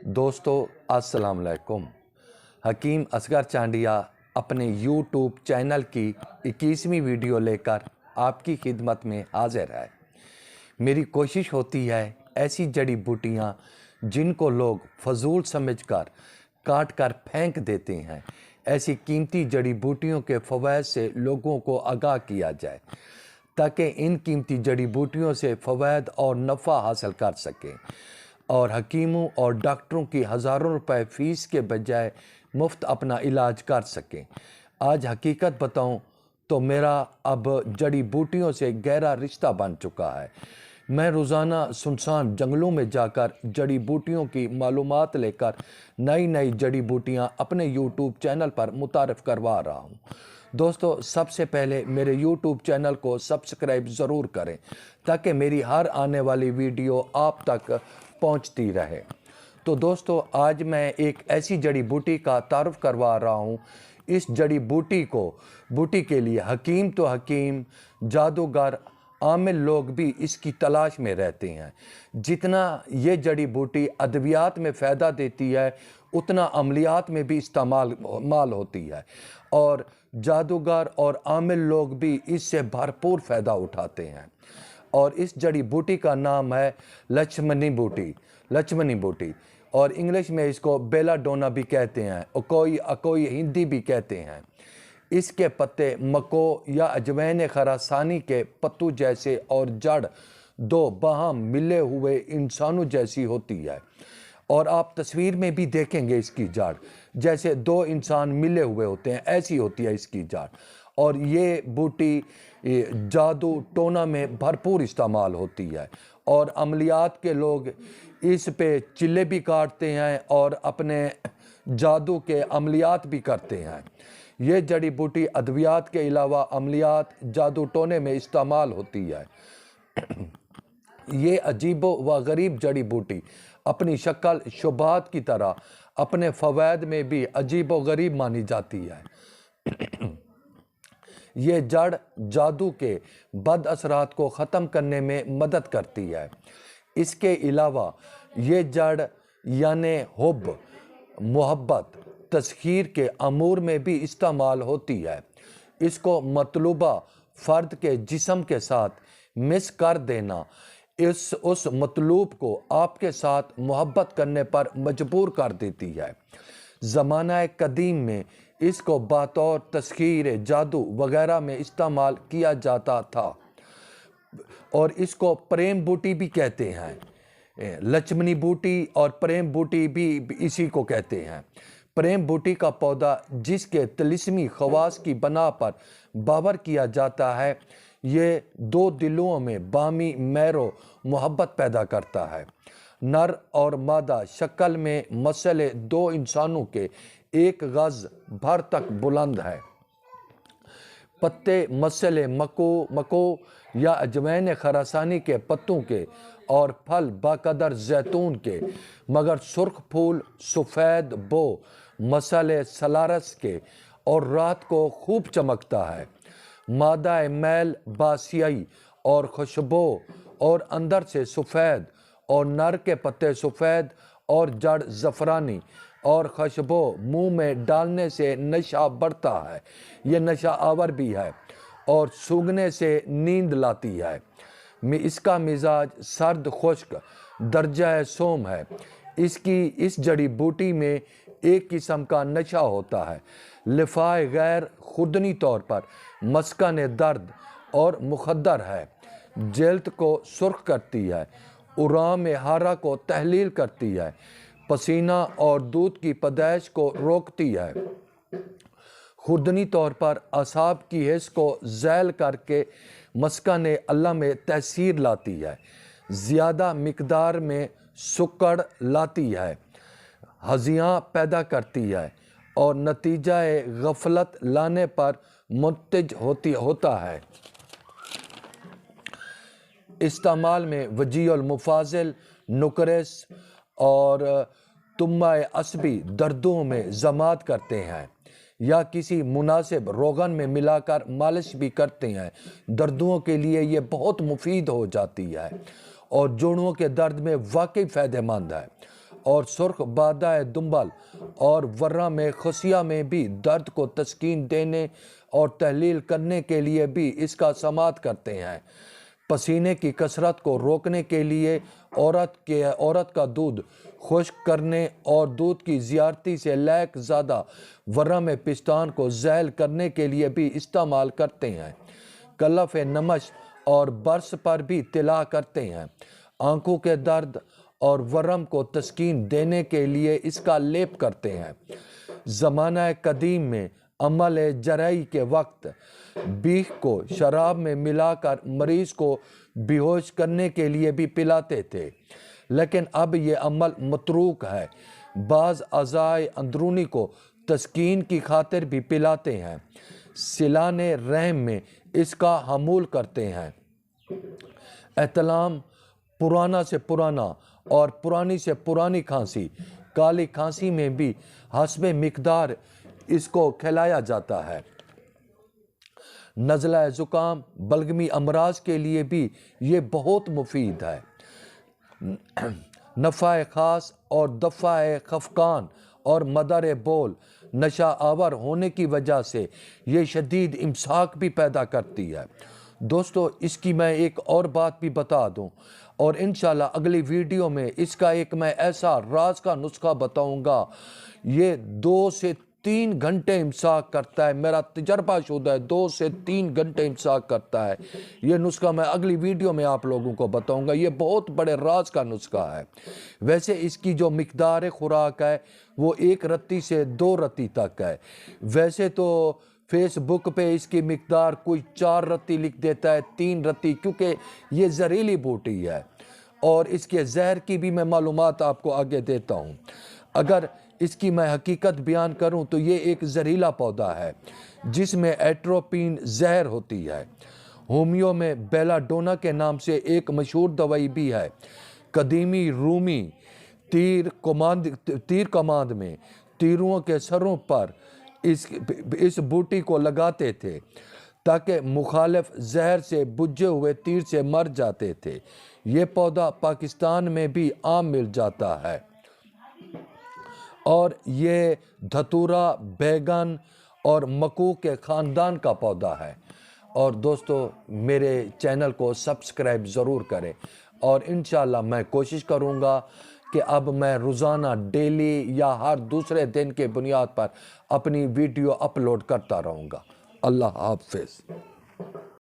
दोस्तों अस्सलाम वालेकुम। हकीम असगर चांडिया अपने यूट्यूब चैनल की 21वीं वीडियो लेकर आपकी खिदमत में हाजिर है। मेरी कोशिश होती है ऐसी जड़ी बूटियाँ जिनको लोग फजूल समझकर काट कर फेंक देते हैं, ऐसी कीमती जड़ी बूटियों के फ़वाइद से लोगों को आगाह किया जाए ताकि इन कीमती जड़ी बूटियों से फ़वाइद और नफ़ा हासिल कर सकें और हकीमों और डॉक्टरों की हज़ारों रुपए फ़ीस के बजाय मुफ्त अपना इलाज कर सकें। आज हकीकत बताऊं तो मेरा अब जड़ी बूटियों से गहरा रिश्ता बन चुका है। मैं रोज़ाना सुनसान जंगलों में जाकर जड़ी बूटियों की मालूमात लेकर नई नई जड़ी बूटियां अपने यूट्यूब चैनल पर मुतारफ़ करवा रहा हूं। दोस्तों, सबसे पहले मेरे यूट्यूब चैनल को सब्सक्राइब ज़रूर करें ताकि मेरी हर आने वाली वीडियो आप तक पहुंचती रहे। तो दोस्तों, आज मैं एक ऐसी जड़ी बूटी का तारुफ करवा रहा हूं। इस जड़ी बूटी के लिए हकीम तो हकीम, जादूगर, आमिल लोग भी इसकी तलाश में रहते हैं। जितना ये जड़ी बूटी अद्वियात में फ़ायदा देती है, उतना अमलियात में भी इस्तेमाल होती है और जादूगर और आमिल लोग भी इससे भरपूर फ़ायदा उठाते हैं। और इस जड़ी बूटी का नाम है लक्ष्मणी बूटी और इंग्लिश में इसको बेलाडोना भी कहते हैं और कोई हिंदी भी कहते हैं। इसके पत्ते मको या अजवैन खरासानी के पत्तों जैसे और जड़ दो बाहम मिले हुए इंसानों जैसी होती है और आप तस्वीर में भी देखेंगे इसकी जड़ जैसे दो इंसान मिले हुए होते हैं, ऐसी होती है इसकी जड़। और ये बूटी जादू टोना में भरपूर इस्तेमाल होती है और अमलियात के लोग इस पे चिल्ले भी काटते हैं और अपने जादू के अमलियात भी करते हैं। ये जड़ी बूटी अद्वियात के अलावा अमलियात, जादू टोने में इस्तेमाल होती है। ये अजीबो व गरीब जड़ी बूटी अपनी शक्ल शुबात की तरह अपने फ़वाइद में भी अजीबो गरीब मानी जाती है। ये जड़ जादू के बद असरात को ख़त्म करने में मदद करती है। इसके अलावा ये जड़ यानी हुब, मोहब्बत, तस्खीर के अमूर में भी इस्तेमाल होती है। इसको मतलूबा फ़र्द के जिस्म के साथ मिस कर देना उस मतलूब को आपके साथ मोहब्बत करने पर मजबूर कर देती है। ज़माना कदीम में इसको बतौर तस्खीर, जादू वगैरह में इस्तेमाल किया जाता था और इसको प्रेम बूटी भी कहते हैं। लक्ष्मणी बूटी और प्रेम बूटी भी इसी को कहते हैं। प्रेम बूटी का पौधा जिसके तिलिस्मी खवास की बना पर बावर किया जाता है, ये दो दिलों में बामी मैरो मोहब्बत पैदा करता है। नर और मादा शक्ल में मसले दो इंसानों के एक गज भर तक बुलंद है। पत्ते मसले मको या अजवैन खरासानी के पत्तों के और फल बाकदर जैतून के, मगर सुर्ख फूल सफ़ेद बो मसाले सलारस के और रात को खूब चमकता है। मादा मैल बासियाई और खुशबू और अंदर से सफ़ेद और नर के पत्ते सफ़ेद और जड़ ज़फ़रानी और खुशबू मुंह में डालने से नशा बढ़ता है। ये नशा आवर भी है और सूंघने से नींद लाती है। इसका मिजाज सर्द खुश्क दर्जा सोम है। इस जड़ी बूटी में एक किस्म का नशा होता है। लिफाए गैर खुदनी तौर पर मस्कन दर्द और मुखद्दर है। जल्द को सुर्ख करती है, उराम हारा को तहलील करती है, पसीना और दूध की पैदाइश को रोकती है। खुदनी तौर पर असाब की हिस्स को ज़ैल करके मस्कन अल्लाह में तहसीर लाती है। ज़्यादा मिकदार में सुक्कड़ लाती है, हज़ियाँ पैदा करती है और नतीजा गफलत लाने पर मुंतज होता है। इस्तेमाल में वजीउल मुफाजिल, नुकरेस और तुम्मा असबी दर्दों में जमात करते हैं या किसी मुनासिब रोगन में मिलाकर मालिश भी करते हैं। दर्दों के लिए ये बहुत मुफीद हो जाती है और जोड़ों के दर्द में वाकई फ़ायदेमंद है। اور سرخ بادہ دنبل اور ورہ میں خصیہ میں بھی درد کو تسکین دینے اور تحلیل کرنے کے لیے بھی اس کا سماعت کرتے ہیں۔ پسینے کی کثرت کو روکنے کے لیے عورت کا دودھ خشک کرنے اور دودھ کی زیادتی سے لیک زیادہ ورہ میں پستان کو ذیل کرنے کے لیے بھی استعمال کرتے ہیں۔ کلف نمش اور برس پر بھی طلا کرتے ہیں۔ آنکھوں کے درد اور ورم کو تسکین دینے کے لیے اس کا لیپ کرتے ہیں۔ زمانہ قدیم میں عمل جراحی کے وقت بیخ کو شراب میں ملا کر مریض کو بے ہوش کرنے کے لیے بھی پلاتے تھے، لیکن اب یہ عمل متروک ہے۔ بعض اعضائے اندرونی کو تسکین کی خاطر بھی پلاتے ہیں۔ سیلان رحم میں اس کا حمول کرتے ہیں۔ احتلام، پرانا سے پرانا اور پرانی سے پرانی کھانسی، کالی کھانسی میں بھی حسب مقدار اس کو کھلایا جاتا ہے۔ نزلہ زکام، بلغمی امراض کے لیے بھی یہ بہت مفید ہے۔ نفع خاص اور دفع خفقان اور مدر بول نشہ آور ہونے کی وجہ سے یہ شدید امساک بھی پیدا کرتی ہے۔ دوستو، اس کی میں ایک اور بات بھی بتا دوں، اور انشاءاللہ اگلی ویڈیو میں اس کا ایک میں ایسا راز کا نسخہ بتاؤں گا۔ یہ 2 سے 3 گھنٹے امساک کرتا ہے، میرا تجربہ شدہ ہے، 2 سے 3 گھنٹے امساک کرتا ہے۔ یہ نسخہ میں اگلی ویڈیو میں آپ لوگوں کو بتاؤں گا، یہ بہت بڑے راز کا نسخہ ہے۔ ویسے اس کی جو مقدار خوراک ہے وہ 1 رتی سے 2 رتی تک ہے۔ ویسے تو فیس بک پہ اس کی مقدار کوئی 4 رتی لکھ دیتا ہے، 3 رتی، کیونکہ یہ زہریلی بوٹی ہے، اور اس کے زہر کی بھی میں معلومات آپ کو آگے دیتا ہوں۔ اگر اس کی میں حقیقت بیان کروں تو یہ ایک زہریلا پودا ہے جس میں ایٹروپین زہر ہوتی ہے۔ ہومیو میں بیلا ڈونا کے نام سے ایک مشہور دوائی بھی ہے۔ قدیمی رومی تیر کماند میں تیروں کے سروں پر اس بوٹی کو لگاتے تھے تاکہ مخالف زہر سے بجھے ہوئے تیر سے مر جاتے تھے۔ یہ پودا پاکستان میں بھی عام مل جاتا ہے، اور یہ دھتورا، بیگن اور مکو کے خاندان کا پودا ہے۔ اور دوستو، میرے چینل کو سبسکرائب ضرور کریں، اور انشاءاللہ میں کوشش کروں گا کہ اب میں روزانہ، ڈیلی یا ہر دوسرے دن کے بنیاد پر اپنی ویڈیو اپلوڈ کرتا رہوں گا۔ اللہ حافظ۔